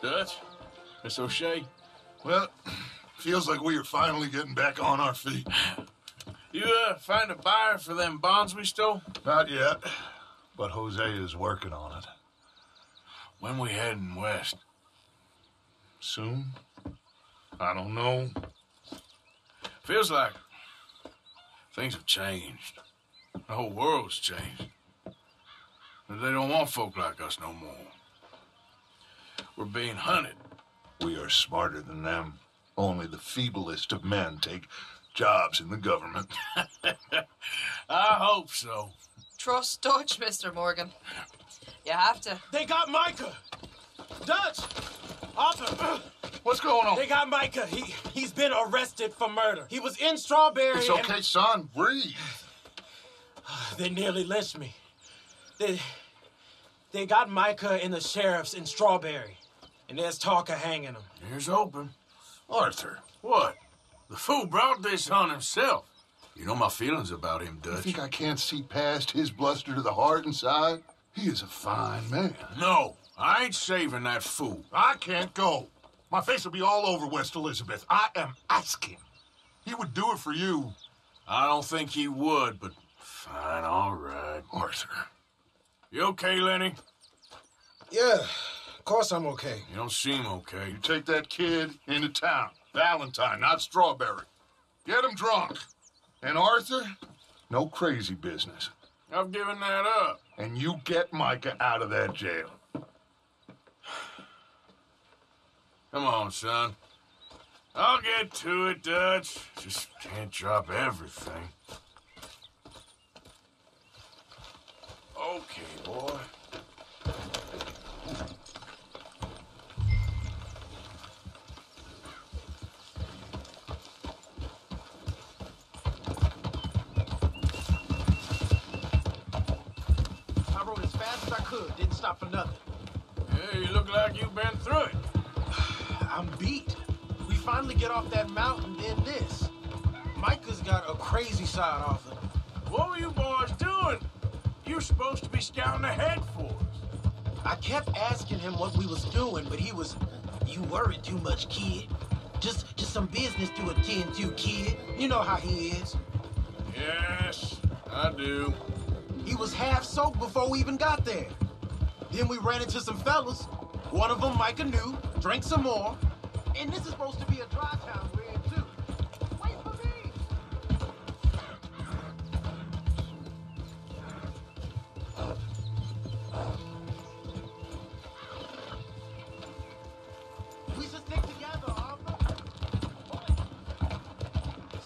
Dutch? Miss O'Shea? Well, feels like we are finally getting back on our feet. You, find a buyer for them bonds we stole? Not yet, but Jose is working on it. When we heading west? Soon? I don't know. Feels like things have changed. The whole world's changed. But they don't want folk like us no more. We're being hunted. We are smarter than them. Only the feeblest of men take jobs in the government. I hope so. Trust Dutch, Mr. Morgan. You have to. They got Micah! Dutch! Arthur! What's going on? They got Micah. He's been arrested for murder. He was in Strawberry. It's okay, son. Breathe. They nearly lynched me. They got Micah and the sheriffs in Strawberry. And there's talk of hanging him. Here's open. Arthur. What? The fool brought this on himself. You know my feelings about him, You Dutch. think I can't see past his bluster to the heart inside? He is a fine man. No, I ain't saving that fool. I can't go. My face will be all over West Elizabeth. I am asking. He would do it for you. I don't think he would, but fine, all right. Arthur. You okay, Lenny? Yeah, of course I'm okay. You don't seem okay. You take that kid into town. Valentine, not Strawberry. Get him drunk. And Arthur, no crazy business. I've given that up. And you get Micah out of that jail. Come on, son. I'll get to it, Dutch. Just can't drop everything. Okay, boy. I rode as fast as I could. Didn't stop for nothing. Yeah, you look like you've been through it. I'm beat. We finally get off that mountain, then this. Micah's got a crazy side off him. What were you boys doing? You're supposed to be scouting ahead for us. I kept asking him what we was doing, but he was, "You worry too much, kid. Just some business to attend to, kid. You know how he is." Yes, I do. He was half soaked before we even got there. Then we ran into some fellas. One of them Micah knew, drank some more. And this is supposed to be a dry town we're in, too. Wait for me! We should stick together, Arthur.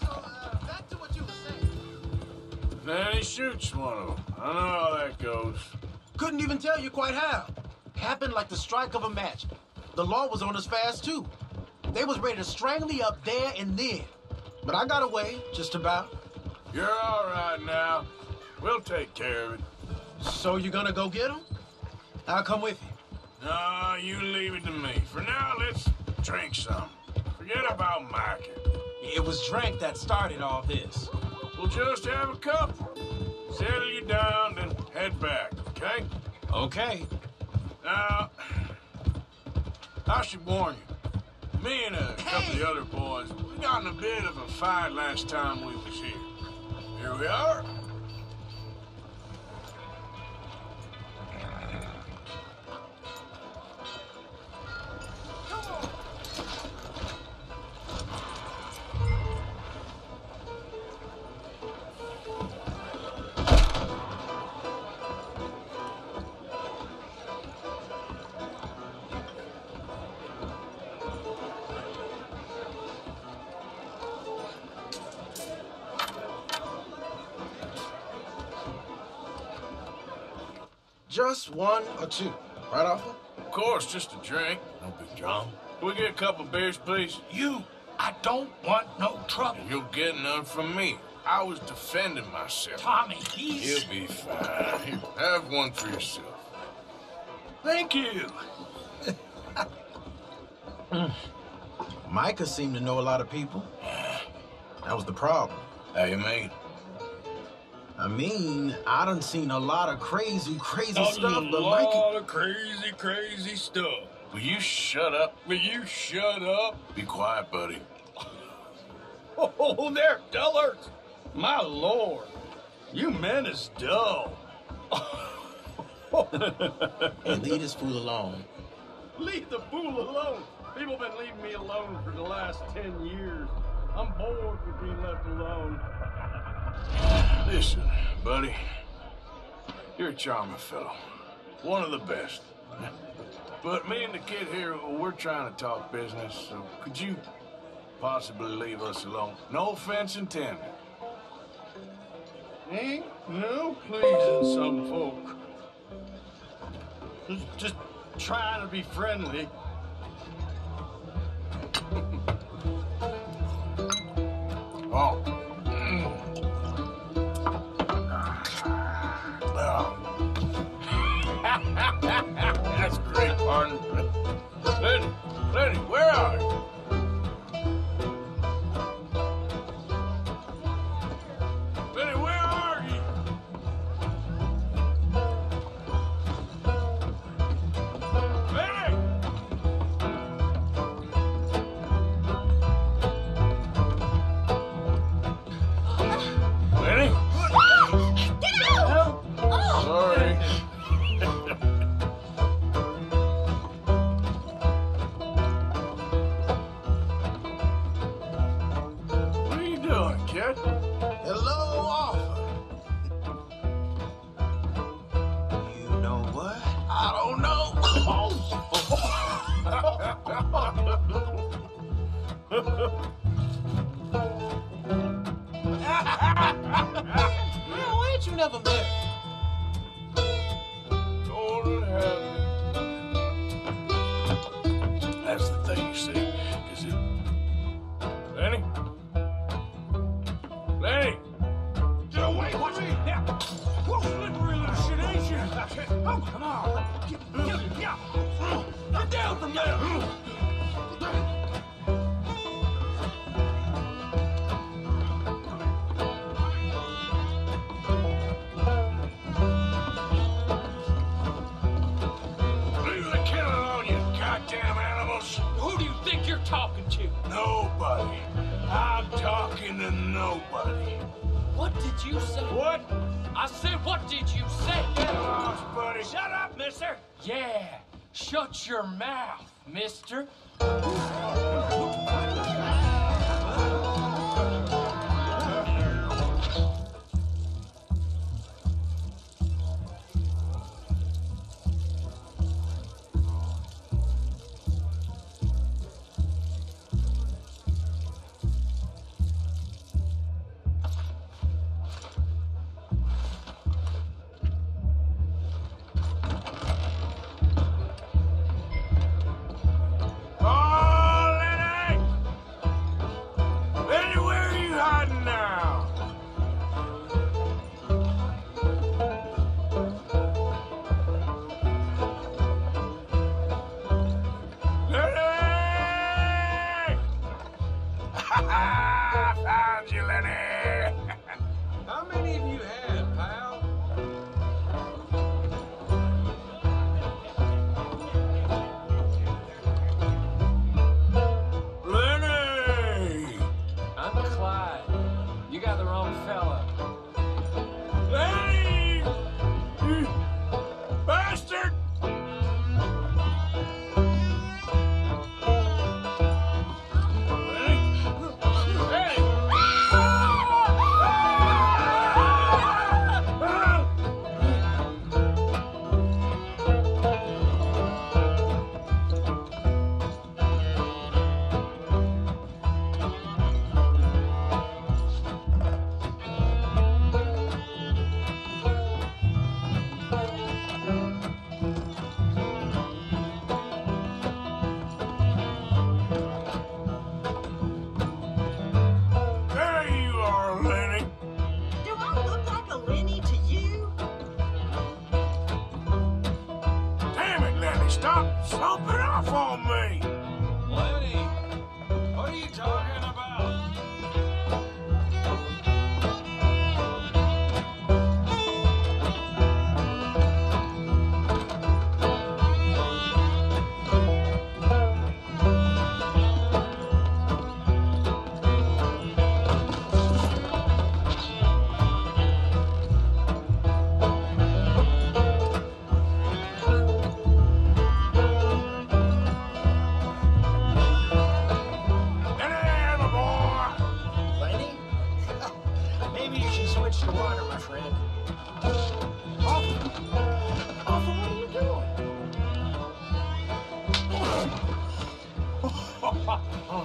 So, back to what you were saying. Then he shoots one of them. I know how that goes. Couldn't even tell you quite how. Happened like the strike of a match. The law was on us fast, too. They was ready to strangle me up there and then. But I got away, just about. You're all right now. We'll take care of it. So you gonna go get him? I'll come with you. No, you leave it to me. For now, let's drink some. Forget about Micah. It was drink that started all this. We'll just have a couple. Settle you down, then head back, okay? Okay. Now, I should warn you. Me and a couple of the other boys, we got in a bit of a fight last time we was here. Here we are. Just one or two, right, Arthur? Of course, just a drink. No big drama. Can we get a couple beers, please? I don't want no trouble. You'll get none from me. I was defending myself. Tommy, he's... He'll be fine. Here, have one for yourself. Thank you. Micah seemed to know a lot of people. That was the problem. How you mean? I mean, I done seen a lot of crazy A stuff, but Micah... lot of crazy stuff. Will you shut up? Will you shut up? Be quiet, buddy. Oh, they're dullards. My lord, you men is dull. Hey, leave this fool alone. Leave the fool alone. People been leaving me alone for the last 10 years. I'm bored with being left alone. Listen, buddy. You're a charming fellow. One of the best. But me and the kid here, we're trying to talk business, so could you possibly leave us alone? No offense intended. Ain't no pleasing some folk. Just trying to be friendly. Oh. That's great, pardon. Lenny, where are you? Lenny, where are you? Lenny! Lenny? Get out! Oh. Sorry. What are you doing, kid? Hello, Arthur. You know what? I don't know. Man, why ain't you never married? Lord have me. That's the thing, you see. Is it... Lenny? Lenny! Get away, watch me! Now, whoa, slippery little shit, ain't you? Oh, come on. Get down from there! Leave the kid alone, you goddamn animals! Who do you think you're talking to? Nobody. I'm talking to nobody. What did you say? What? I said, what did you say? Get lost, buddy. Shut up, mister! Yeah, shut your mouth, mister. Oh, Lenny! Lenny, where are you hiding now? Lenny! Found you, Lenny! How many of you had, pal? Lenny! I'm Clyde. You got the wrong fella. Lenny! You bastard! There you are, Lenny. Do I look like a Lenny to you? Damn it, Lenny, stop sloping off on me. Lenny, what are you talking about? You're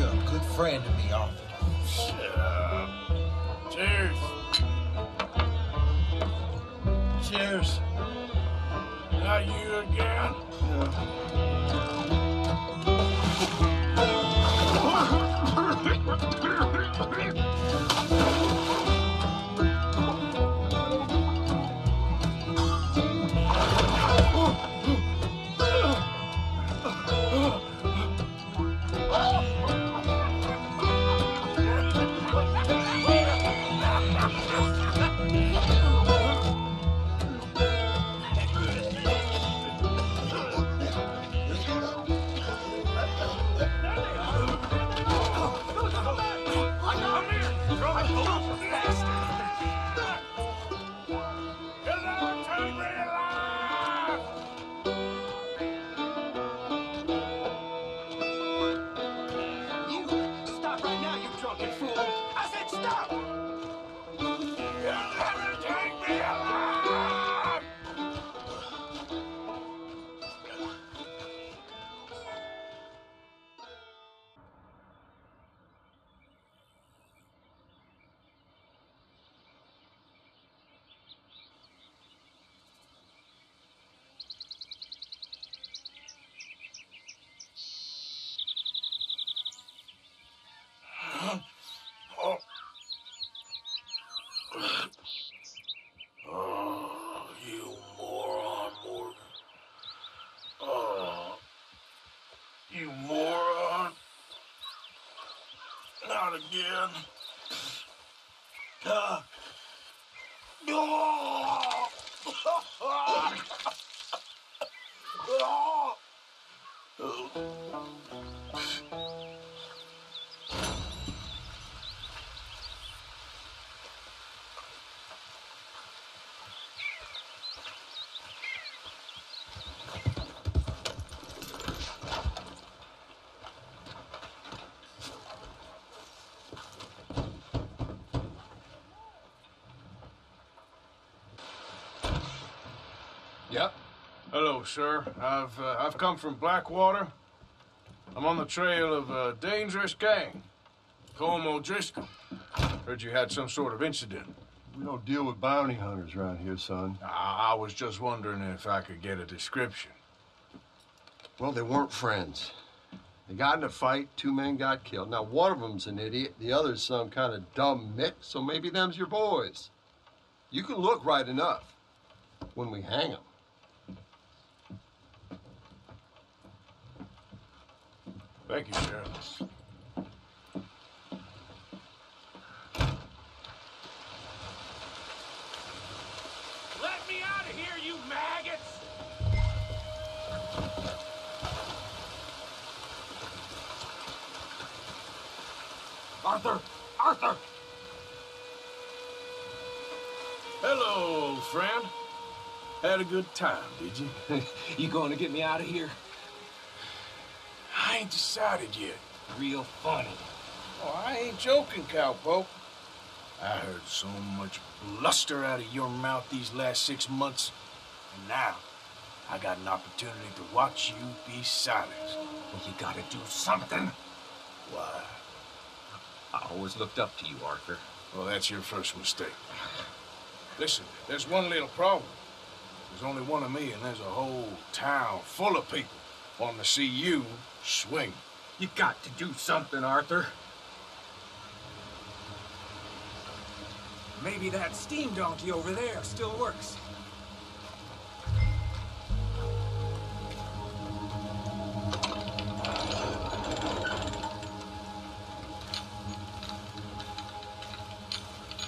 a good friend to me, Arthur. Shut up. Cheers. Cheers. Not you again? Oh, you moron, Morgan. Oh, you moron. Not again. Yep. Hello, sir. I've come from Blackwater. I'm on the trail of a dangerous gang. Colm O'Driscoll. Heard you had some sort of incident. We don't deal with bounty hunters around here, son. I was just wondering if I could get a description. Well, they weren't friends. They got in a fight, 2 men got killed. Now, one of them's an idiot, the other's some kind of dumb mick, so maybe them's your boys. You can look right enough when we hang them. Thank you, Sheriff. Let me out of here, you maggots! Arthur! Arthur! Hello, friend. Had a good time, did you? You going to get me out of here? I ain't decided yet. Real funny. Oh, I ain't joking, cowpoke. I heard so much bluster out of your mouth these last 6 months, and now I got an opportunity to watch you be silenced. Well, you gotta do something. Why? I always looked up to you, Arthur. Well, that's your first mistake. Listen, there's one little problem. There's only one of me, and there's a whole town full of people wanting to see you swing. You got to do something, Arthur. Maybe that steam donkey over there still works.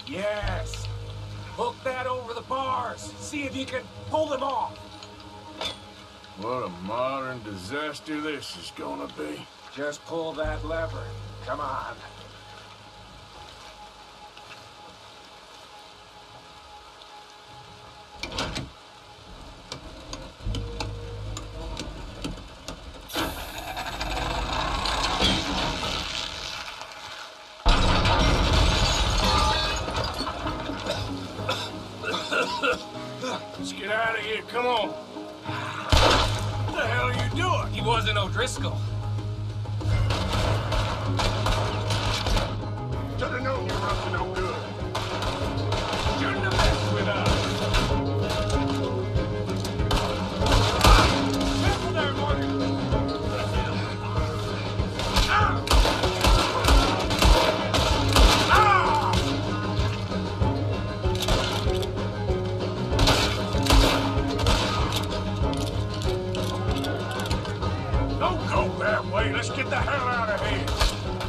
Yes. Hook that over the bars. See if you can pull them off. What a modern disaster this is gonna be. Just pull that lever. Come on. come on. What the hell are you doing? He wasn't O'Driscoll. Should have known you were up to no good. Shouldn't have messed with us. Careful there, Morgan. Don't go that way. Let's get the hell out of here.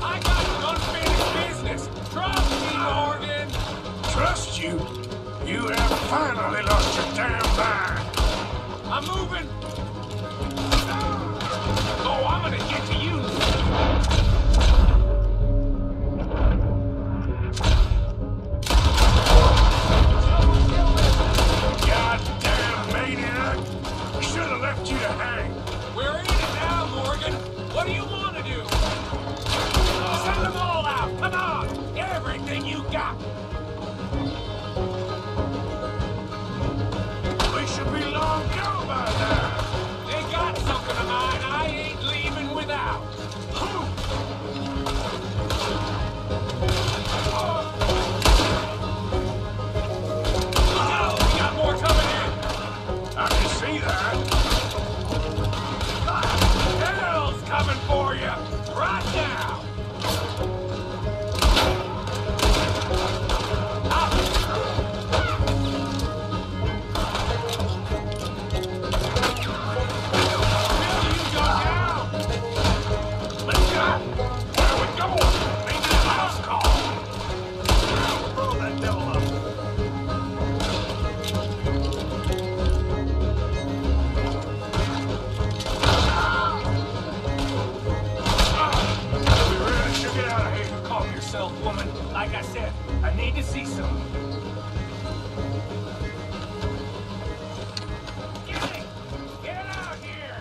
I got unfinished business. Trust me, Morgan. Trust you? You have finally lost your damn mind. I'm moving. Oh, I'm gonna get to you. Goddamn maniac. Should have left you to hang. We're in it now, Morgan. What do you want to do? Send them all out. Come on. Everything you got. We should be long gone by now. They got something of mine I ain't leaving without. Oh, we got more coming in. I can see that. Hell's coming for you. Right now. Woman, like I said, I need to see some. Get out here!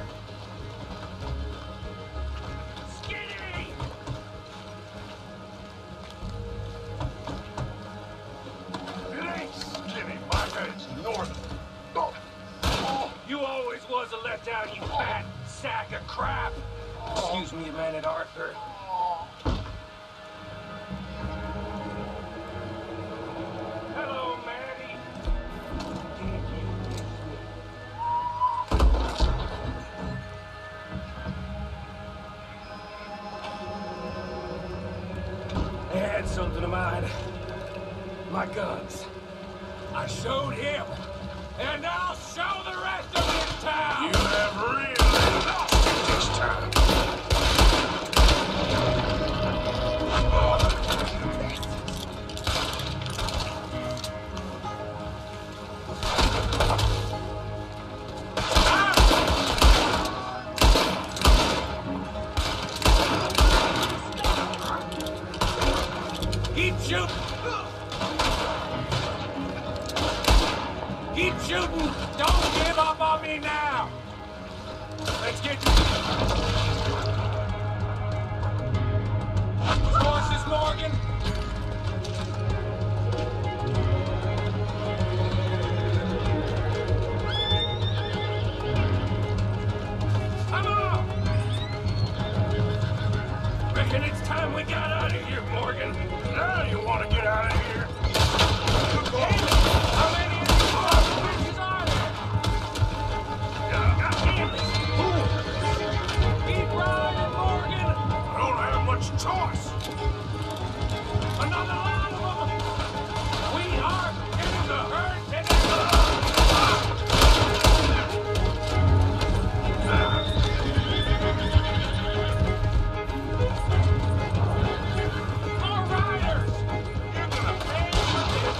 Skinny! It ain't skinny, Micah. It's northern. Oh. You always was a letdown, you fat sack of crap. Excuse me a minute, Arthur. Hello, Maddie. They had something of mine. My guns. I showed him. And I'll show the rest of this town! You have really lost it this time. Keep shooting! Keep shooting! Don't give up on me now! Let's get horses, Morgan! Come on! Reckon it's time we got out of here, Morgan. Now you want to get out of here? How many of these bitches are there? Keep riding, Morgan! I don't have much choice. Another line of them! We are in the herd today! More riders! You're gonna pay for this!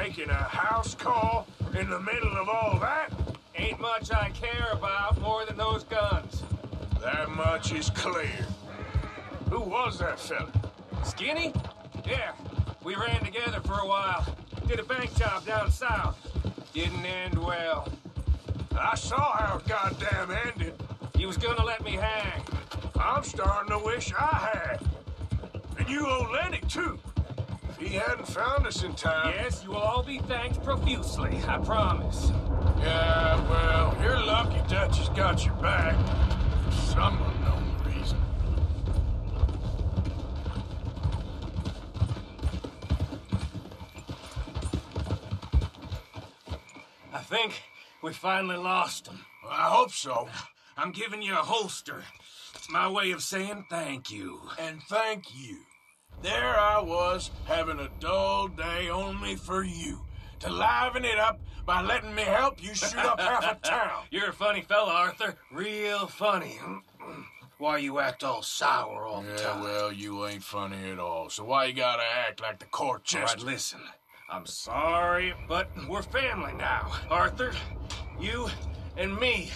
Making a house call in the middle of all that? Ain't much I care about more than those guns. That much is clear. Who was that fella? Skinny? Yeah, we ran together for a while. Did a bank job down south. Didn't end well. I saw how it goddamn ended. He was gonna let me hang. I'm starting to wish I had. And you owe Lenny, too. If he hadn't found us in time... Yes, you will all be thanked profusely, I promise. Yeah, well, you're lucky Dutch has got your back. For some unknown reason. I think we finally lost him. Well, I hope so. I'm giving you a holster. My way of saying thank you. And thank you. There I was, having a dull day only for you. To liven it up by letting me help you shoot up half a town. You're a funny fella, Arthur. Real funny. Why you act all sour all the time? Yeah, well, you ain't funny at all. So why you gotta act like the court All jester? right, listen. I'm sorry, but we're family now. Arthur, you and me.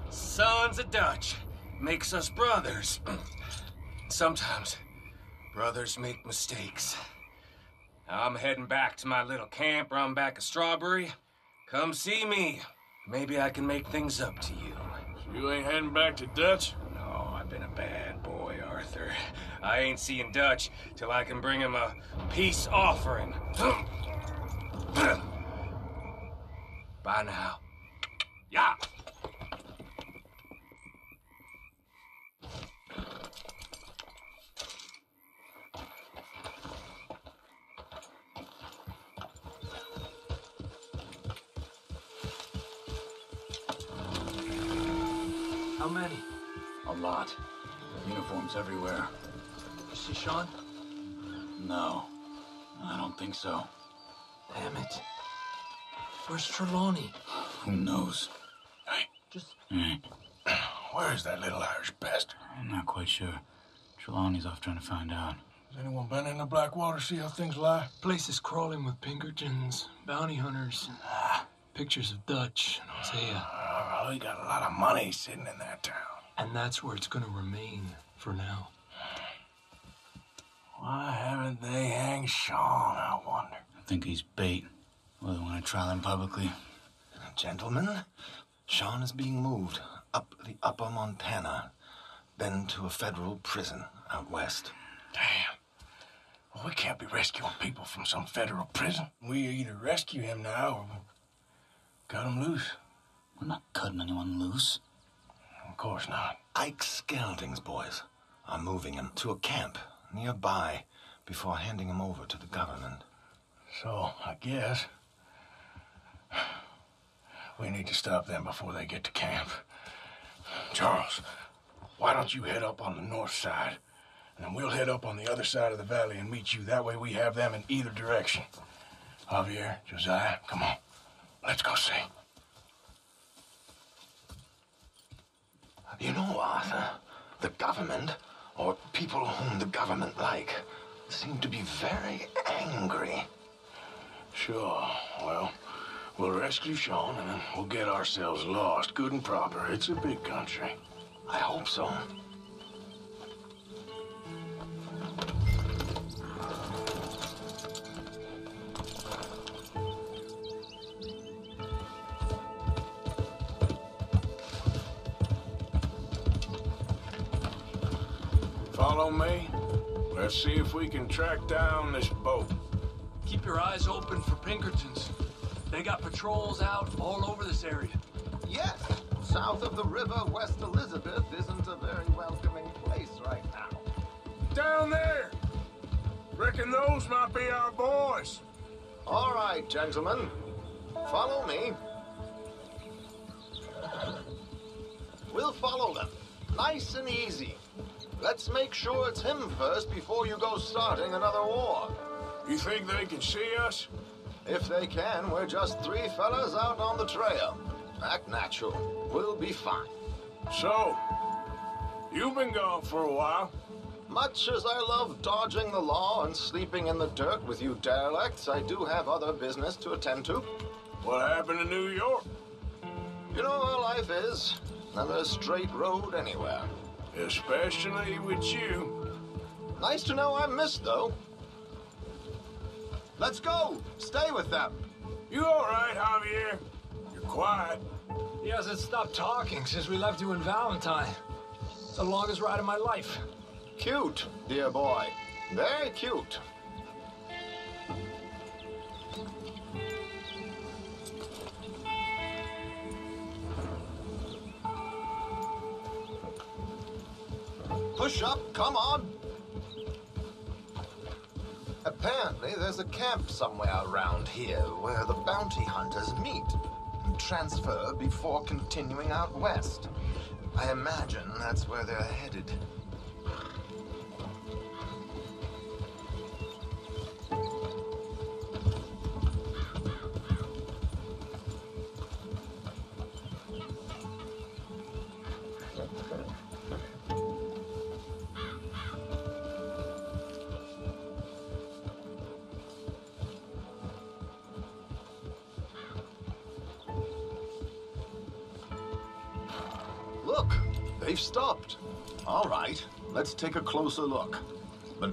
Sons of Dutch. Makes us brothers. Sometimes brothers make mistakes. I'm heading back to my little camp around back of Strawberry. Come see me. Maybe I can make things up to you. So you ain't heading back to Dutch? No, I've been a bad boy, Arthur. I ain't seeing Dutch till I can bring him a peace offering. Bye now. Yeah. How many? A lot. Uniforms everywhere. You see Sean? No, I don't think so. Damn it. Where's Trelawney? Who knows? Hey, Just... where's that little Irish bastard? I'm not quite sure. Trelawney's off trying to find out. Has anyone been in the Blackwater, see how things lie? Place is crawling with Pinkertons, bounty hunters, and pictures of Dutch and Hosea. Well, he got a lot of money sitting in that town. And that's where it's gonna remain for now. Why haven't they hanged Sean, I wonder? I think he's bait. Well, they want to trial him publicly. Gentlemen, Sean is being moved up the upper Montana, then to a federal prison out west. Damn. Well, we can't be rescuing people from some federal prison. We either rescue him now or we cut him loose. We're not cutting anyone loose. Of course not. Ike's Skelding's boys are moving him to a camp nearby before handing him over to the government. So, I guess we need to stop them before they get to camp. Charles, why don't you head up on the north side, and then we'll head up on the other side of the valley and meet you. That way we have them in either direction. Javier, Josiah, come on. Let's go see. You know, Arthur, the government, or people whom the government like, seem to be very angry. Sure. Well, we'll rescue Sean, and then we'll get ourselves lost, good and proper. It's a big country. I hope so. Follow me. Let's see if we can track down this boat. Keep your eyes open for Pinkertons. They got patrols out all over this area. Yes, south of the river, West Elizabeth isn't a very welcoming place right now. Down there! Reckon those might be our boys. All right, gentlemen. Follow me. We'll follow them. Nice and easy. Let's make sure it's him first before you go starting another war. You think they can see us? If they can, we're just three fellas out on the trail. Act natural. We'll be fine. So, you've been gone for a while. Much as I love dodging the law and sleeping in the dirt with you derelicts, I do have other business to attend to. What happened in New York? You know how life is. Never a straight road anywhere. Especially with you. Nice to know I'm missed, though. Let's go. Stay with them. You all right, Javier? You're quiet. He hasn't stopped talking since we left you in Valentine. It's the longest ride of my life. Cute, dear boy. Very cute. Push up, come on. Apparently, there's a camp somewhere around here where the bounty hunters meet and transfer before continuing out west. I imagine that's where they're headed. Look, they've stopped. All right, let's take a closer look. But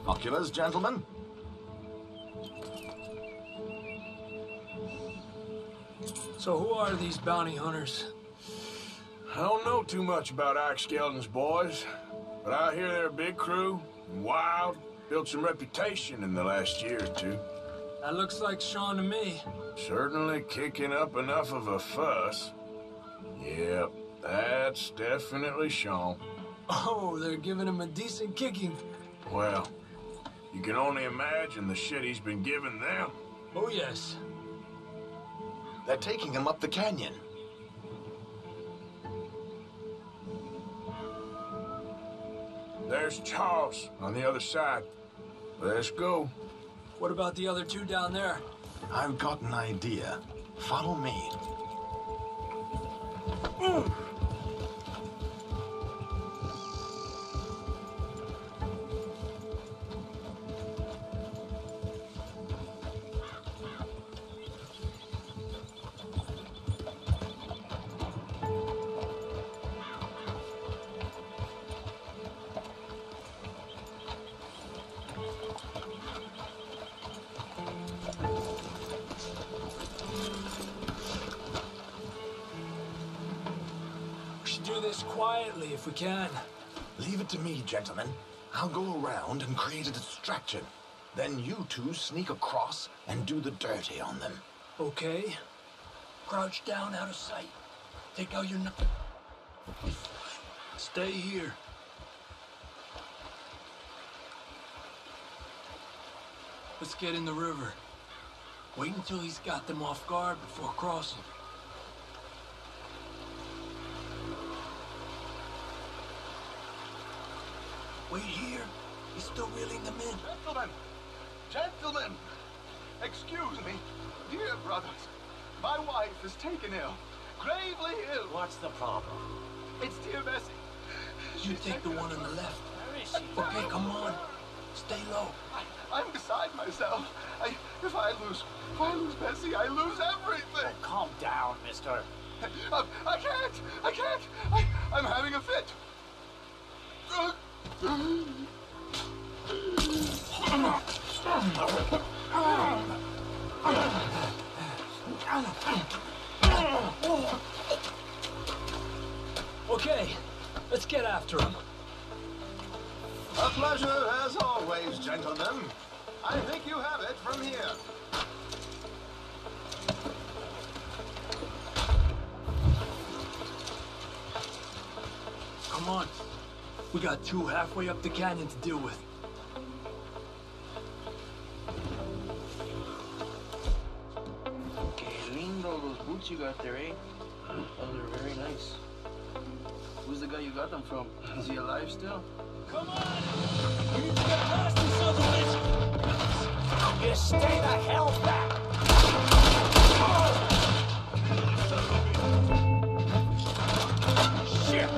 oculars, gentlemen? So who are these bounty hunters? I don't know too much about Ike Skelton's boys, but I hear they're a big crew, and wild, built some reputation in the last year or two. That looks like Sean to me. Certainly kicking up enough of a fuss. Yep, that's definitely Sean. Oh, they're giving him a decent kicking. Well, you can only imagine the shit he's been giving them. Oh, yes. They're taking him up the canyon. There's Charles on the other side. Let's go. What about the other two down there? I've got an idea. Follow me. Quietly, if we can. Leave it to me, gentlemen. I'll go around and create a distraction. Then you two sneak across and do the dirty on them. Okay. Crouch down out of sight. Take out your knife. Stay here. Let's get in the river. Wait until he's got them off guard before crossing. Wait here. He's still reeling them in. Gentlemen, excuse me. Dear brothers, my wife is taken ill. Gravely ill. What's the problem? It's dear Bessie. You take the one on the left. Where is she? Okay, come on. Stay low. I'm beside myself. If I lose Bessie, I lose everything. Oh, calm down, mister. I can't. I'm having a fit. Okay, let's get after him. A pleasure as always, gentlemen. I think you have it from here. Come on. We got two halfway up the canyon to deal with. Que lindo those boots you got there, eh? Oh, they're very nice. Who's the guy you got them from? Is he alive still? Come on! We need to get past this son of a bitch! You stay the hell back! Shit!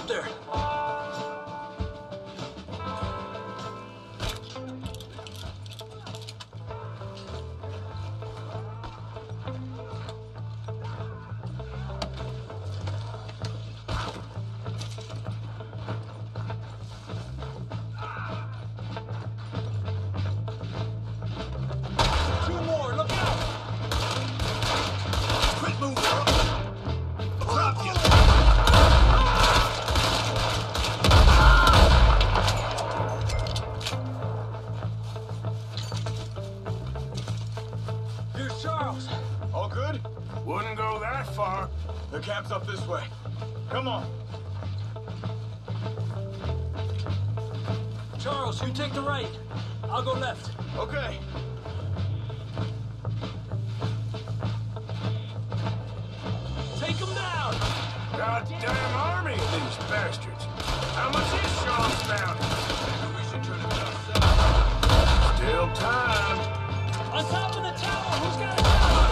up there. The camp's up this way. Come on. Charles, you take the right. I'll go left. Okay. Take him down! Goddamn army of these bastards. How much is Sean's bounty? Maybe we should turn it ourselves. Still time. On top of the tower! Who's got a tower?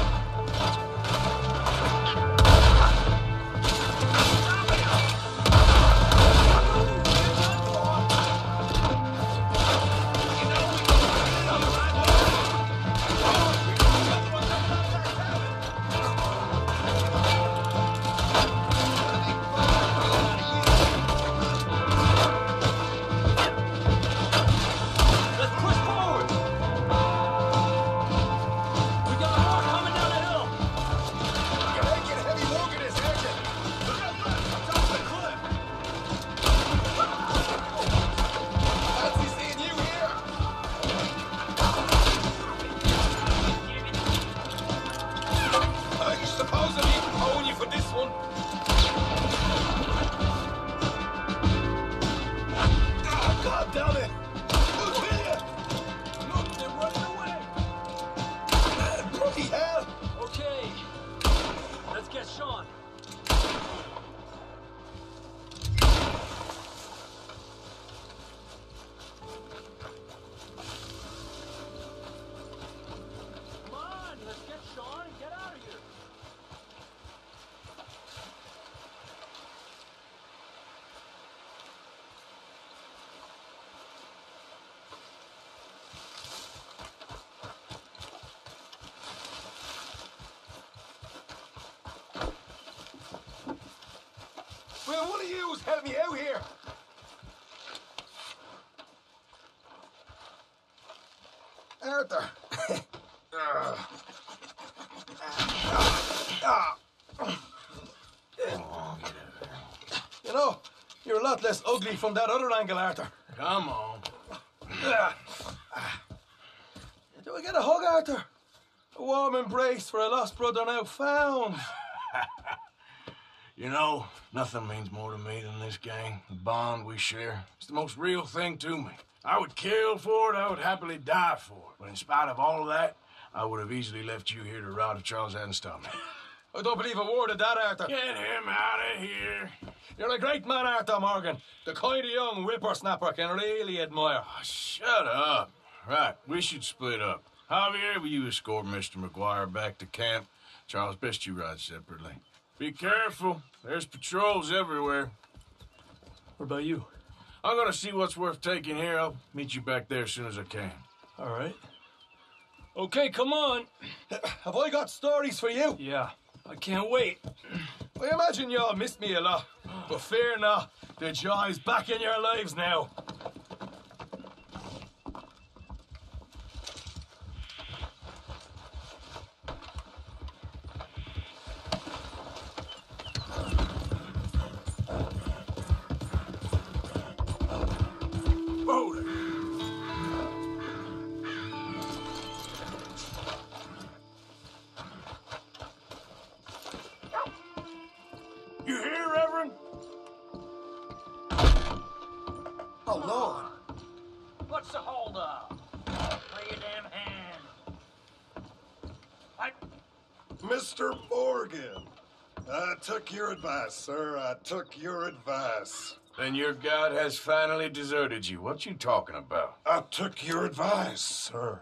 Will one of yous help me out here? Arthur. You know, you're a lot less ugly from that other angle, Arthur. Come on. Do I get a hug, Arthur? A warm embrace for a lost brother now found. You know, nothing means more to me than this gang, the bond we share. It's the most real thing to me. I would kill for it, I would happily die for it. But in spite of all of that, I would have easily left you here to rot if Charles hadn't stopped me. I don't believe a word of that, Arthur. Get him out of here. You're a great man, Arthur Morgan. The kind of young whippersnapper can really admire. Oh, shut up. Right, we should split up. Javier, will you escort Mr. McGuire back to camp? Charles, best you ride separately. Be careful. There's patrols everywhere. What about you? I'm gonna see what's worth taking here. I'll meet you back there as soon as I can. All right. Okay, come on. Have I got stories for you? Yeah, I can't wait. I imagine y'all missed me a lot, but fear not, the joy's back in your lives now. You hear, Reverend? Oh, Lord. What's the hold up? Play your damn hand. Mr. Morgan, I took your advice, sir. I took your advice. Then your God has finally deserted you. What you talking about? I took your advice, sir.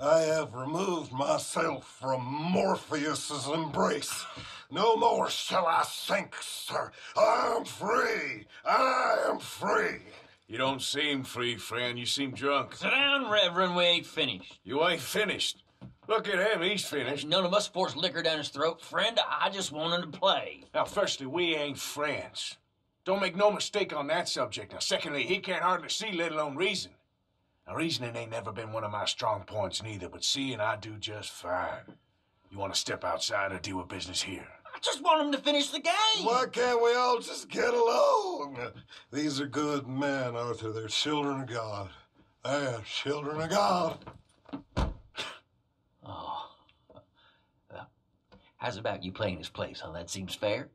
I have removed myself from Morpheus's embrace. No more shall I sink, sir. I am free. I am free. You don't seem free, friend. You seem drunk. Sit down, Reverend. We ain't finished. You ain't finished. Look at him. He's finished. None of us forced liquor down his throat. Friend, I just wanted to play. Now, firstly, we ain't friends. Don't make no mistake on that subject. Now, secondly, he can't hardly see, let alone reason. Now, reasoning ain't never been one of my strong points neither, but seeing I do just fine. You want to step outside or deal with business here? I just want him to finish the game. Why can't we all just get along? These are good men, Arthur. They're children of God. They're children of God. Oh. How's about you playing his place, huh? That seems fair?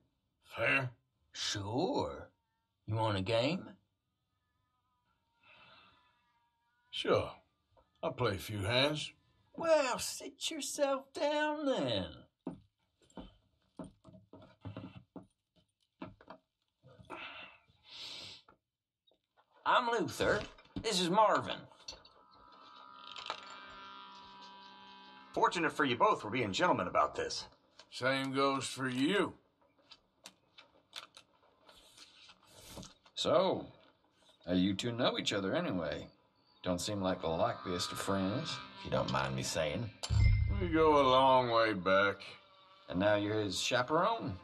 Fair? Sure. You want a game? Sure. I'll play a few hands. Well, sit yourself down then. I'm Luther. This is Marvin. Fortunate for you both we're being gentlemen about this. Same goes for you. So, you two know each other anyway. Don't seem like the likeliest of friends, if you don't mind me saying. We go a long way back. And now you're his chaperone?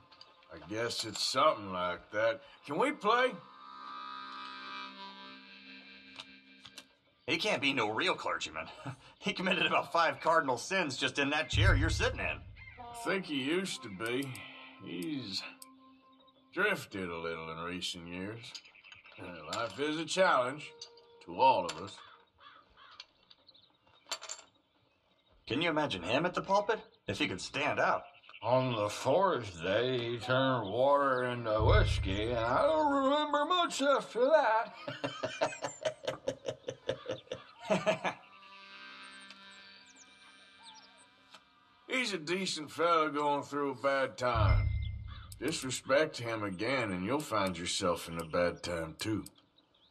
I guess it's something like that. Can we play? He can't be no real clergyman. He committed about 5 cardinal sins just in that chair you're sitting in. I think he used to be. He's drifted a little in recent years. Life is a challenge to all of us. Can you imagine him at the pulpit? If he could stand out. On the 4th day, he turned water into whiskey, and I don't remember much after that. He's a decent fella going through a bad time. Disrespect him again, and you'll find yourself in a bad time, too.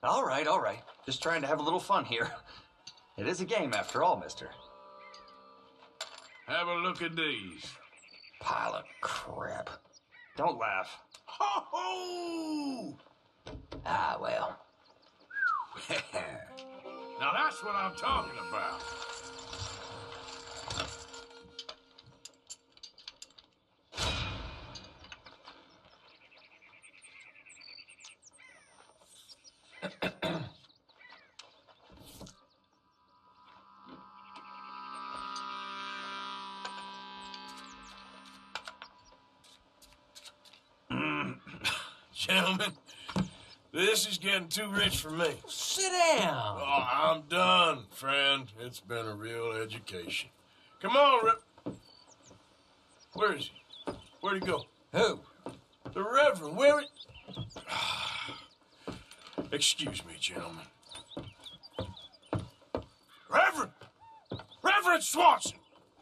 All right. Just trying to have a little fun here. It is a game, after all, mister. Have a look at these. Pile of crap. Don't laugh. Ho-ho! Ah, well. Now that's what I'm talking about. Gentlemen, this is getting too rich for me. Sit down. Oh, I'm done, friend. It's been a real education. Come on, Rip. Where is he? Where'd he go? Who? The Reverend. Where it? Excuse me, gentlemen. Reverend! Reverend Swanson!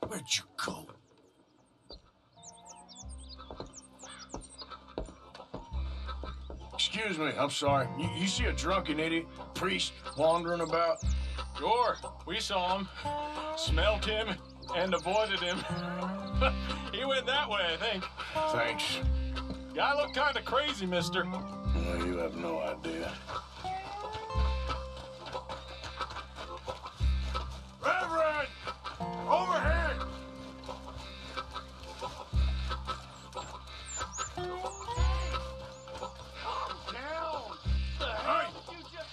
Where'd you go? Excuse me, I'm sorry. You see a drunken idiot, priest, wandering about? Sure, we saw him, smelt him, and avoided him. He went that way, I think. Thanks. Guy looked kind of crazy, mister. Well, you have no idea. Reverend! Over here!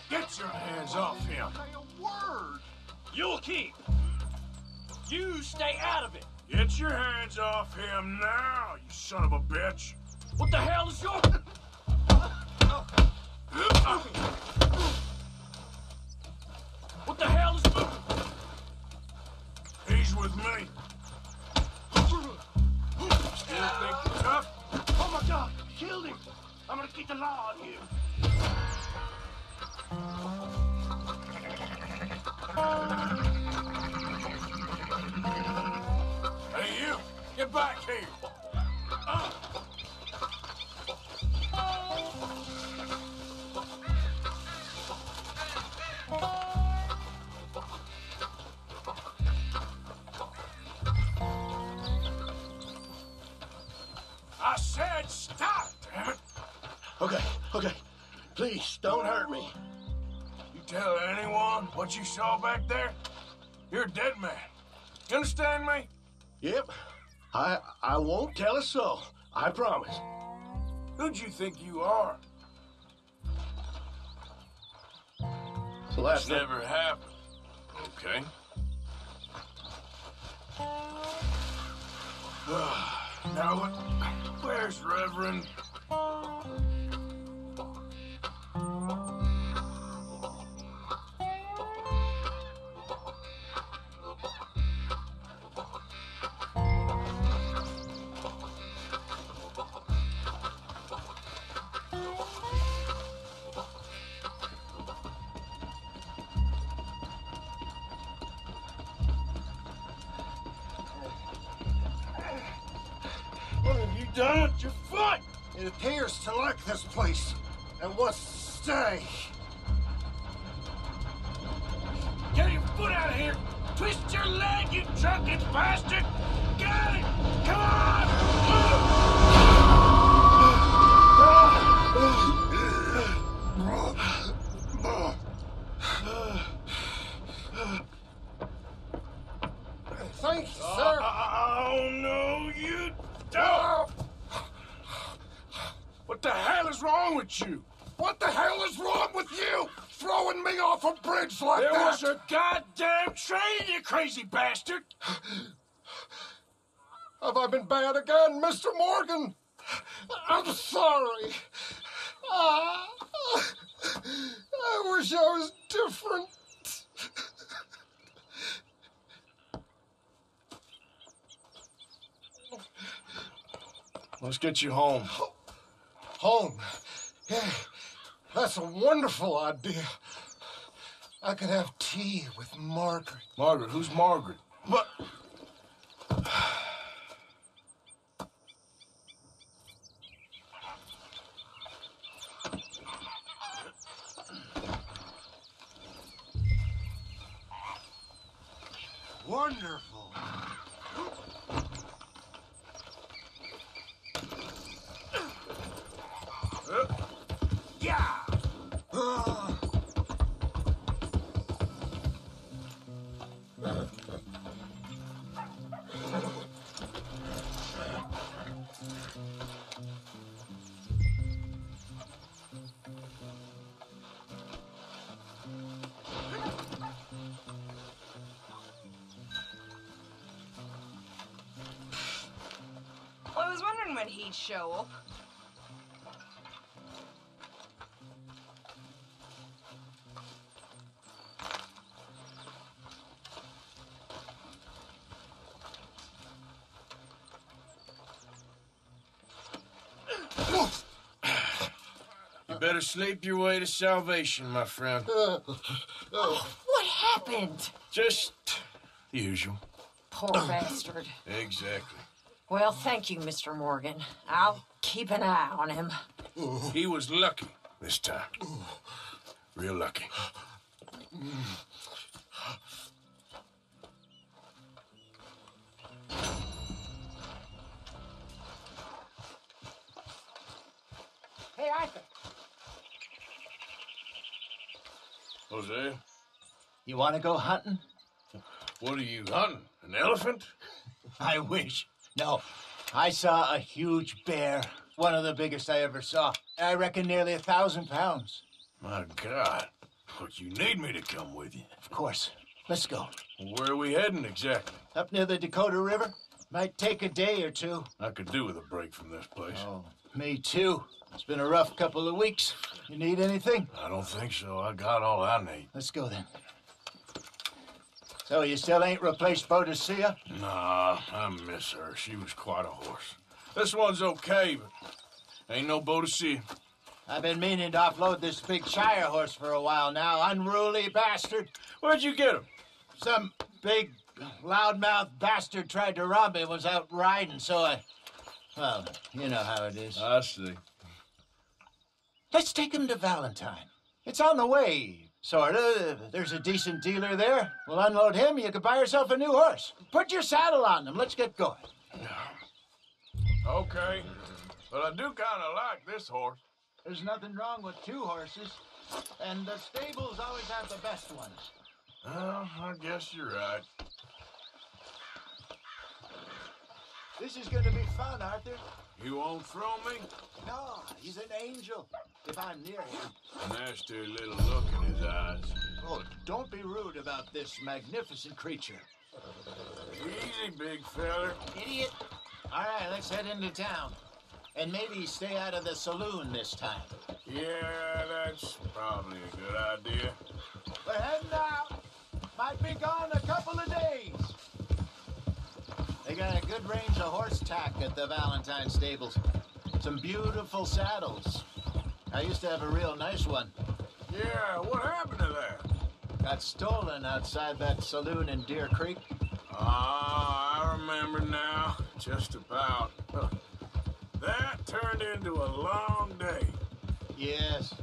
Get your hands off him. You'll keep. You stay out of it. Get your hands off him now, you son of a bitch. What the hell is your... What the hell is... He's with me. Still think you're tough? Oh my God, killed him. I'm gonna keep the law on you. Hey, you! Get back here! Okay, please, don't hurt me. You tell anyone what you saw back there, you're a dead man. You understand me? Yep. I won't tell a soul. I promise. Who'd you think you are? So that's never happened. Okay. Now, where's Reverend? What have you done with your foot? It appears to like this place and wants to stay. Get your foot out of here! Twist your leg, you drunken bastard! Get it! Come on! Thank you, sir. Oh, no, you don't! What the hell is wrong with you? What the hell is wrong with you? Throwing me off a bridge like that? There was a goddamn train, you crazy bastard! Have I been bad again, Mr. Morgan? I'm sorry. I wish I was different. Let's get you home. Home? Yeah, that's a wonderful idea. I could have tea with Margaret. Margaret? Who's Margaret? But... Wonderful. Yeah! Well, I was wondering when he'd show up. You better sleep your way to salvation, my friend. What happened? Just the usual. Poor bastard. Exactly. Well, thank you, Mr. Morgan. I'll keep an eye on him. He was lucky this time. Real lucky. Hey, Arthur. Jose? You want to go hunting? What are you hunting? An elephant? I wish. No. I saw a huge bear. One of the biggest I ever saw. I reckon nearly 1,000 pounds. My God. Look, you need me to come with you. Of course. Let's go. Where are we heading exactly? Up near the Dakota River. Might take a day or two. I could do with a break from this place. Oh, me too. It's been a rough couple of weeks. You need anything? I don't think so. I got all I need. Let's go then. So you still ain't replaced Boadicea? Nah, I miss her. She was quite a horse. This one's okay, but ain't no Boadicea. I've been meaning to offload this big Shire horse for a while now. Unruly bastard. Where'd you get him? Some big, loudmouth bastard tried to rob me and was out riding, so I... Well, you know how it is. I see. Let's take him to Valentine. It's on the way, sorta. There's a decent dealer there. We'll unload him, you can buy yourself a new horse. Put your saddle on him. Let's get going. Okay, but I do kind of like this horse. There's nothing wrong with 2 horses, and the stables always have the best ones. Well, I guess you're right. This is gonna be fun, Arthur. You won't throw me? No, he's an angel, if I'm near him. Nasty little look in his eyes. Oh, don't be rude about this magnificent creature. Easy, big feller. Idiot. All right, let's head into town. And maybe stay out of the saloon this time. Yeah, that's probably a good idea. We're heading out. Might be gone a couple of days. They got a good range of horse tack at the Valentine stables. Some beautiful saddles. I used to have a real nice one. Yeah, what happened to that? Got stolen outside that saloon in Deer Creek. Ah, I remember now. Just about. That turned into a long day. Yes.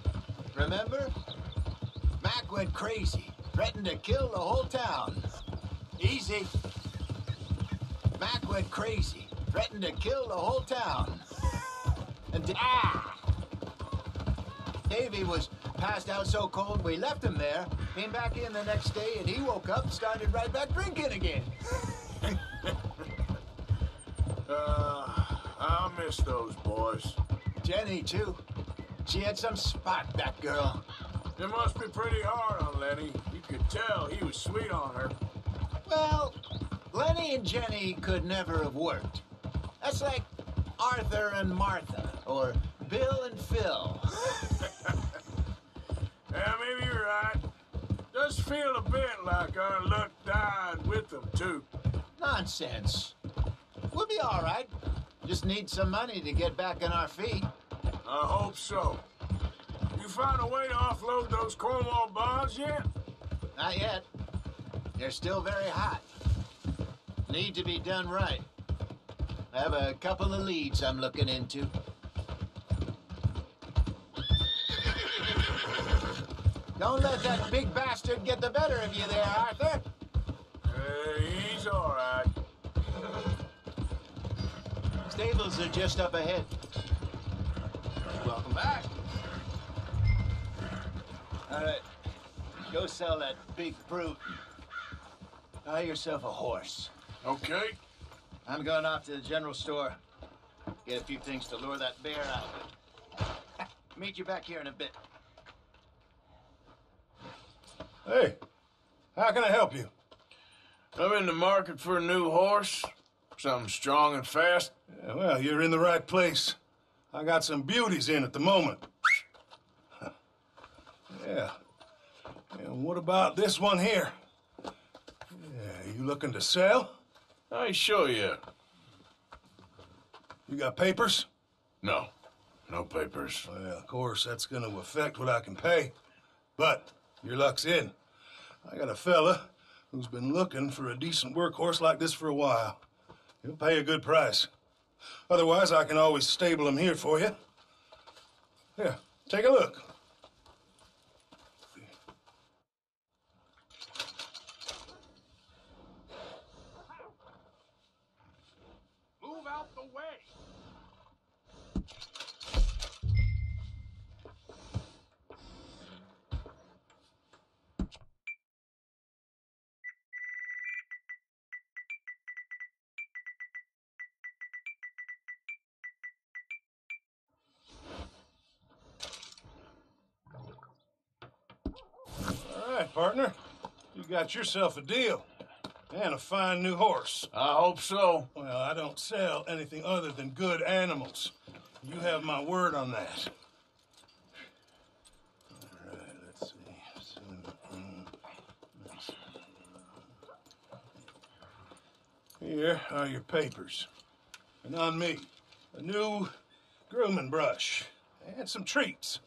Remember? Mac went crazy. Threatened to kill the whole town. Easy. Mac went crazy. Threatened to kill the whole town. And Davy was passed out so cold we left him there. Came back in the next day and he woke up and started right back drinking again. I miss those boys. Jenny, too. She had some spot, that girl. It must be pretty hard on Lenny. You could tell he was sweet on her. Well, Lenny and Jenny could never have worked. That's like Arthur and Martha, or Bill and Phil. Yeah, maybe you're right. Does feel a bit like our luck died with them, too. Nonsense. We'll be all right. Just need some money to get back on our feet. I hope so. You found a way to offload those Cornwall bonds yet? Not yet. They're still very hot. Need to be done right. I have a couple of leads I'm looking into. Don't let that big bastard get the better of you there, Arthur. He's all right. Stables are just up ahead. Welcome back. All right. Go sell that big brute. Buy yourself a horse. Okay. I'm going off to the general store. Get a few things to lure that bear out. Meet you back here in a bit. Hey, how can I help you? I'm in the market for a new horse. Something strong and fast. Yeah, well, you're in the right place. I got some beauties in at the moment. Yeah. And what about this one here? Yeah, you looking to sell? I ain't sure yet. You got papers? No. No papers. Well, of course, that's going to affect what I can pay. But your luck's in. I got a fella who's been looking for a decent workhorse like this for a while. He'll pay a good price. Otherwise, I can always stable him here for you. Here, take a look. Move out the way. All right, partner. You got yourself a deal. And a fine new horse. I hope so. Well, I don't sell anything other than good animals. You have my word on that. All right, let's see. Here are your papers. And on me, a new grooming brush and some treats.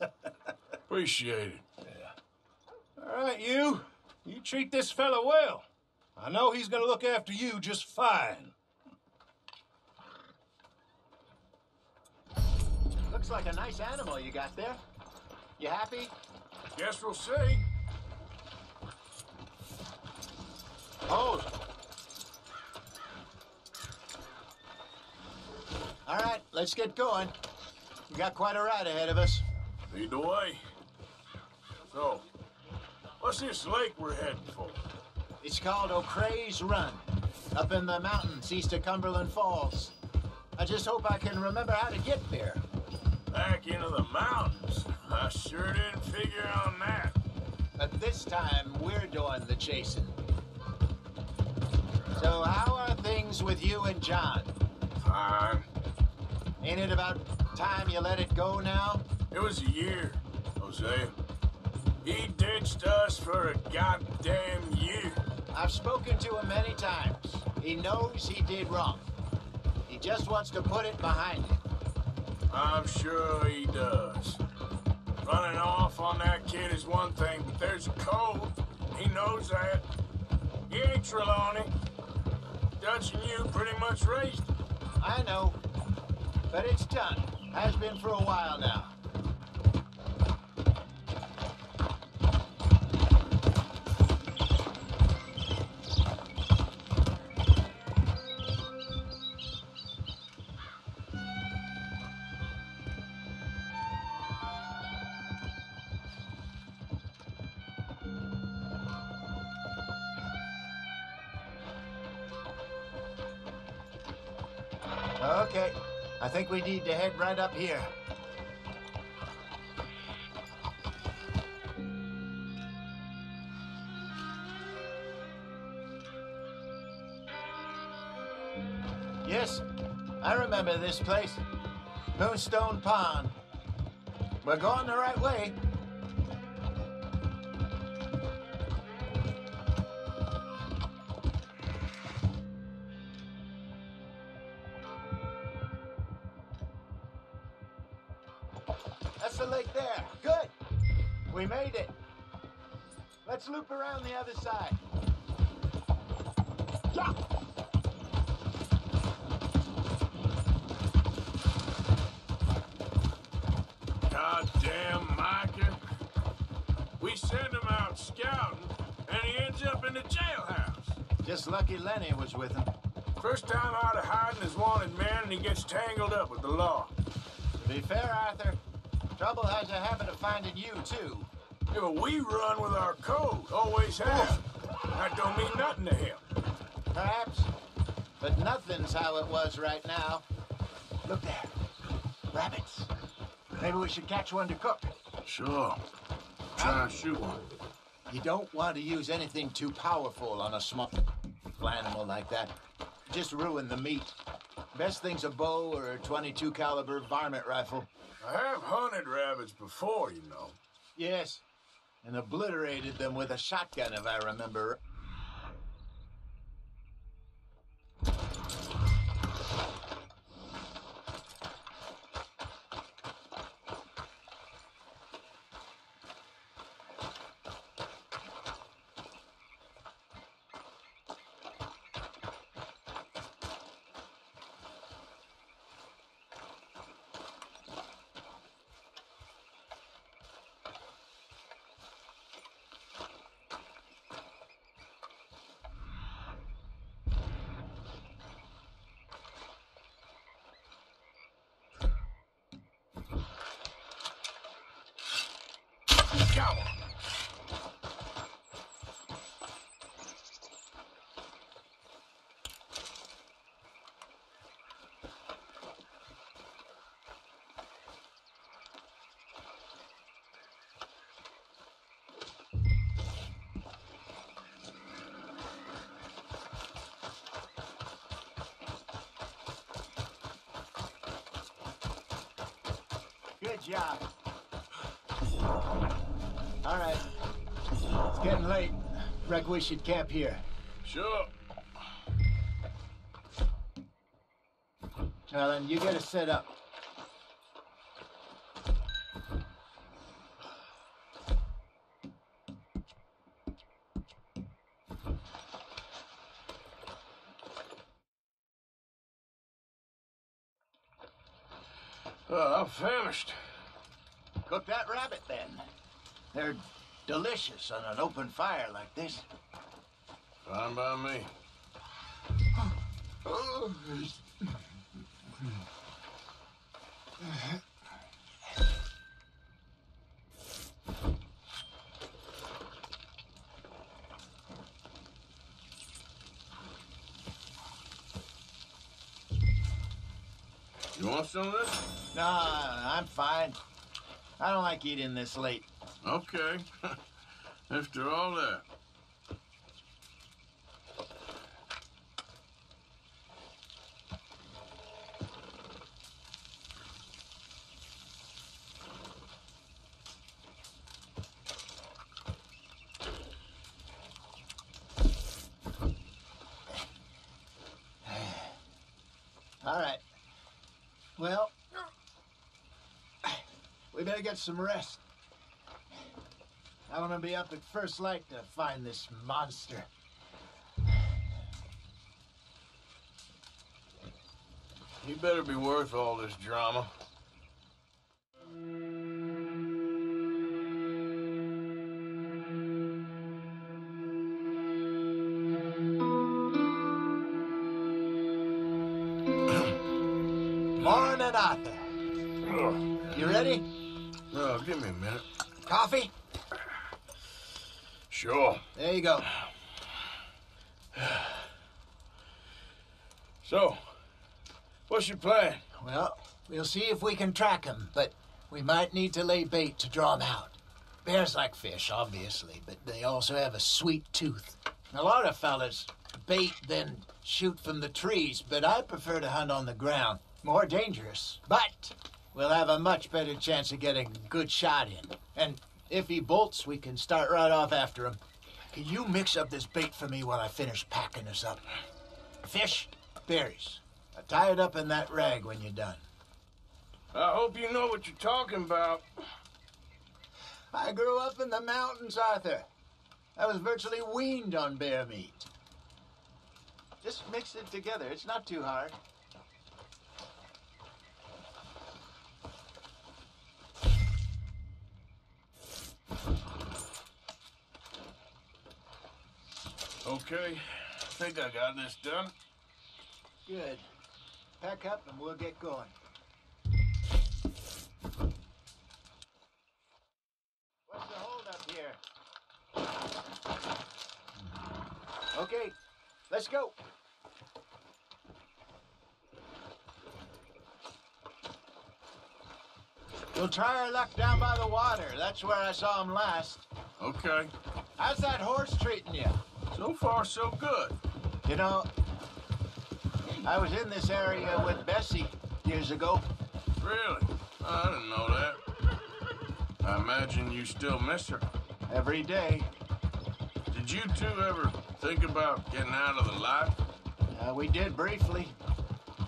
Appreciate it. Yeah. All right, you treat this fella well. I know he's gonna look after you just fine. Looks like a nice animal you got there. You happy? Guess we'll see. Oh. All right, let's get going. We got quite a ride ahead of us. Lead the way. So, what's this lake we're heading for? It's called O'Creagh's Run, up in the mountains east of Cumberland Falls. I just hope I can remember how to get there. Back into the mountains? I sure didn't figure on that. But this time, we're doing the chasing. So how are things with you and John? Fine. Ain't it about time you let it go now? It was a year, Jose. He ditched us for a goddamn year. I've spoken to him many times. He knows he did wrong. He just wants to put it behind him. I'm sure he does. Running off on that kid is one thing, but there's a code. He knows that. He ain't Trelawney. Dutch and you pretty much raised him. I know. But it's done. Has been for a while now. Okay, I think we need to head right up here. Yes, I remember this place. Moonstone Pond. We're going the right way. That's the lake there. Good. We made it. Let's loop around the other side. Yeah. Goddamn Micah. We send him out scouting, and he ends up in the jailhouse. Just lucky Lenny was with him. First time out of hiding his wanted man, and he gets tangled up with the law. To be fair, Arthur, trouble has a habit of finding you, too. Yeah, but we run with our code. Always have. That don't mean nothing to him. Perhaps. But nothing's how it was right now. Look there. Rabbits. Maybe we should catch one to cook. Sure. Try and shoot one. You don't want to use anything too powerful on a small animal like that. Just ruin the meat. Best thing's a bow or a .22 caliber varmint rifle. I have hunted rabbits before, you know. Yes, and obliterated them with a shotgun, if I remember. Good job. All right. It's getting late. Reckon we should camp here. Sure. Well, then you get us set up. I'm famished. Cook that rabbit, then. They're delicious on an open fire like this. Fine by me. You want some of this? No, I'm fine. I don't like eating this late. Okay. After all that. All right. Well, we better get some rest. I want to be up at first light to find this monster. You better be worth all this drama. Morning, Arthur. You ready? No, give me a minute. Coffee? Sure. There you go. So, what's your plan? Well, we'll see if we can track him, but we might need to lay bait to draw him out. Bears like fish, obviously, but they also have a sweet tooth. A lot of fellas bait, then shoot from the trees, but I prefer to hunt on the ground. More dangerous, but we'll have a much better chance of getting a good shot in. And if he bolts, we can start right off after him. Can you mix up this bait for me while I finish packing this up? Fish, berries. I'll tie it up in that rag when you're done. I hope you know what you're talking about. I grew up in the mountains, Arthur. I was virtually weaned on bear meat. Just mix it together. It's not too hard. Okay, I think I got this done. Good. Pack up and we'll get going. What's the hold up here? Okay, let's go. We'll try our luck down by the water. That's where I saw him last. Okay. How's that horse treating you? So far, so good. You know, I was in this area with Bessie years ago. Really? I didn't know that. I imagine you still miss her. Every day. Did you two ever think about getting out of the life? We did briefly.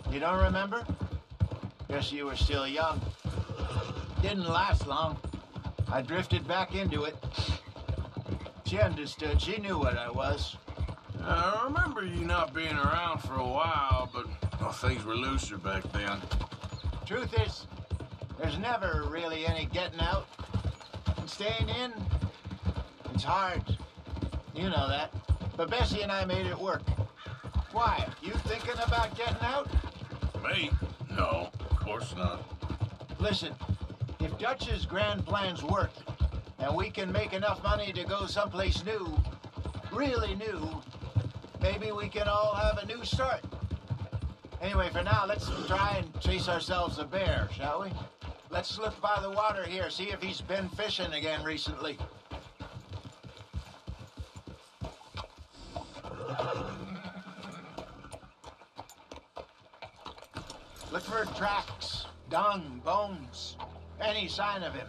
You don't remember? Guess you were still young. Didn't last long. I drifted back into it. She understood. She knew what I was. I remember you not being around for a while, but things were looser back then. Truth is, there's never really any getting out. And staying in, it's hard. You know that. But Bessie and I made it work. Why? You thinking about getting out? Me? No, of course not. Listen, if Dutch's grand plans work, and we can make enough money to go someplace new, really new, maybe we can all have a new start. Anyway, for now, let's try and chase ourselves a bear, shall we? Let's look by the water here, see if he's been fishing again recently. Look for tracks, dung, bones, any sign of him.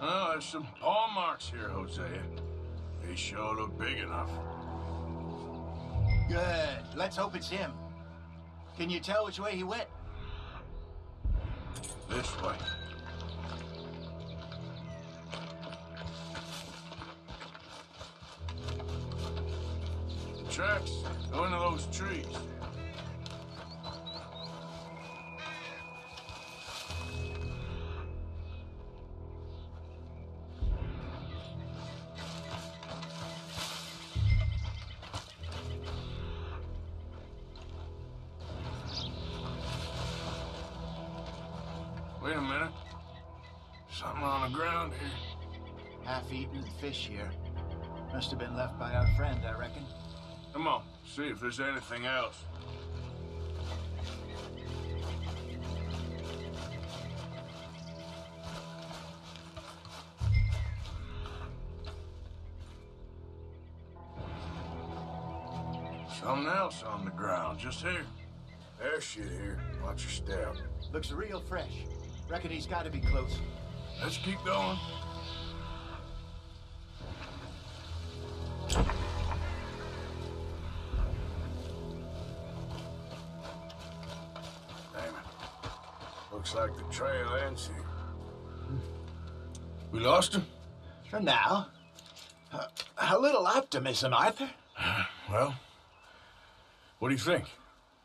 Oh, there's some paw marks here, Hosea. They sure look big enough. Good. Let's hope it's him. Can you tell which way he went? This way. The tracks go into those trees. Wait a minute. Something on the ground here. Half-eaten fish here. Must have been left by our friend, I reckon. Come on, see if there's anything else. Something else on the ground, just here. There's shit here. Watch your step. Looks real fresh. Reckon he's got to be close. Let's keep going. Damn it. Looks like the trail ends here. We lost him? For now. A little optimism, Arthur. Well, what do you think?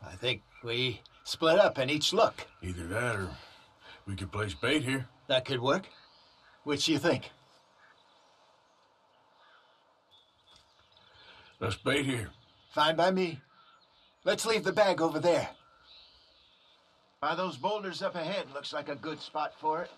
I think we split up and each look. Either that or we could place bait here. That could work. Which do you think? Let's bait here. Fine by me. Let's leave the bag over there. By those boulders up ahead, looks like a good spot for it.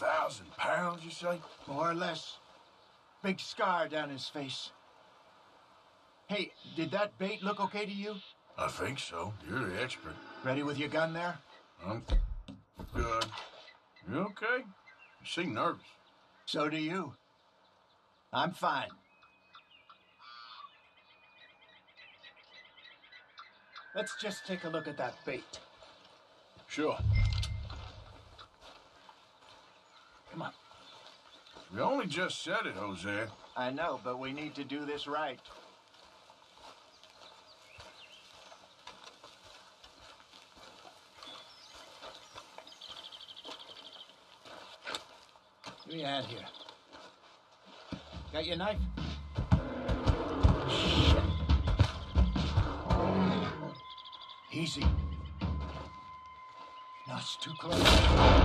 £1,000, you say? More or less. Big scar down his face. Hey, did that bait look okay to you? I think so. You're the expert. Ready with your gun there? I'm good. You okay? You seem nervous. So do you. I'm fine. Let's just take a look at that bait. Sure. Come on. We only just said it, Jose. I know, but we need to do this right. Give me a hand here. Got your knife? Shit. Easy. No, it's too close.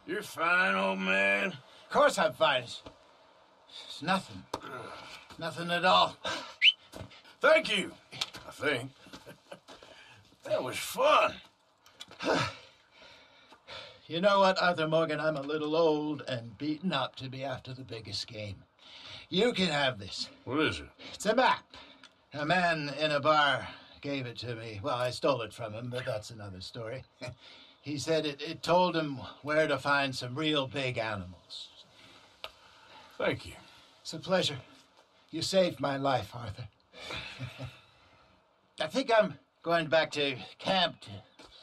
You're fine, old man. Of course I'm fine. It's nothing. Nothing at all. Thank you, I think. That was fun. You know what, Arthur Morgan? I'm a little old and beaten up to be after the biggest game. You can have this. What is it? It's a map. A man in a bar gave it to me. Well, I stole it from him, but that's another story. He said it told him where to find some real big animals. Thank you. It's a pleasure. You saved my life, Arthur. I think I'm going back to camp to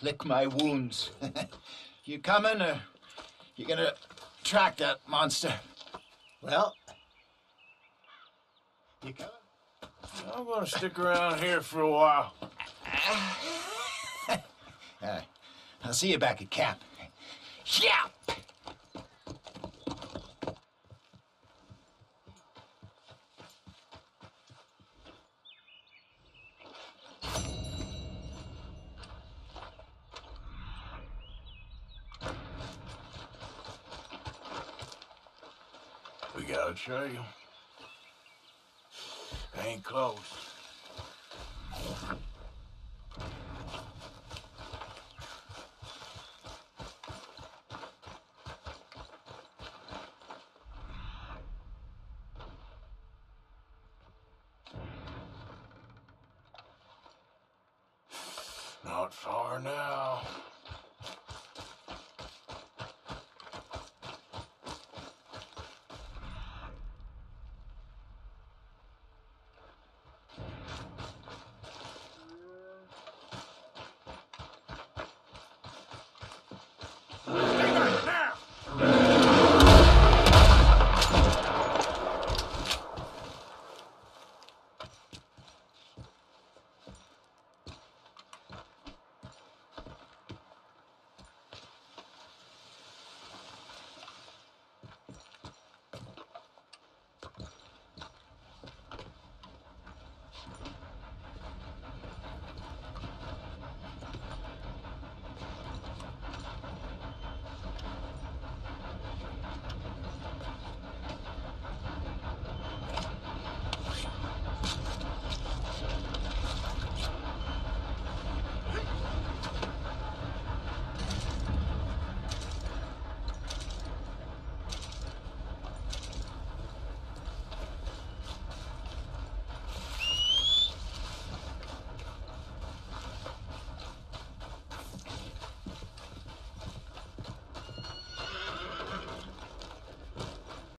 lick my wounds. You coming, or you gonna track that monster? Well, you coming? I'm gonna stick around here for a while. All right. I'll see you back at camp. Yeah! We got a trail. Ain't close. Not far now.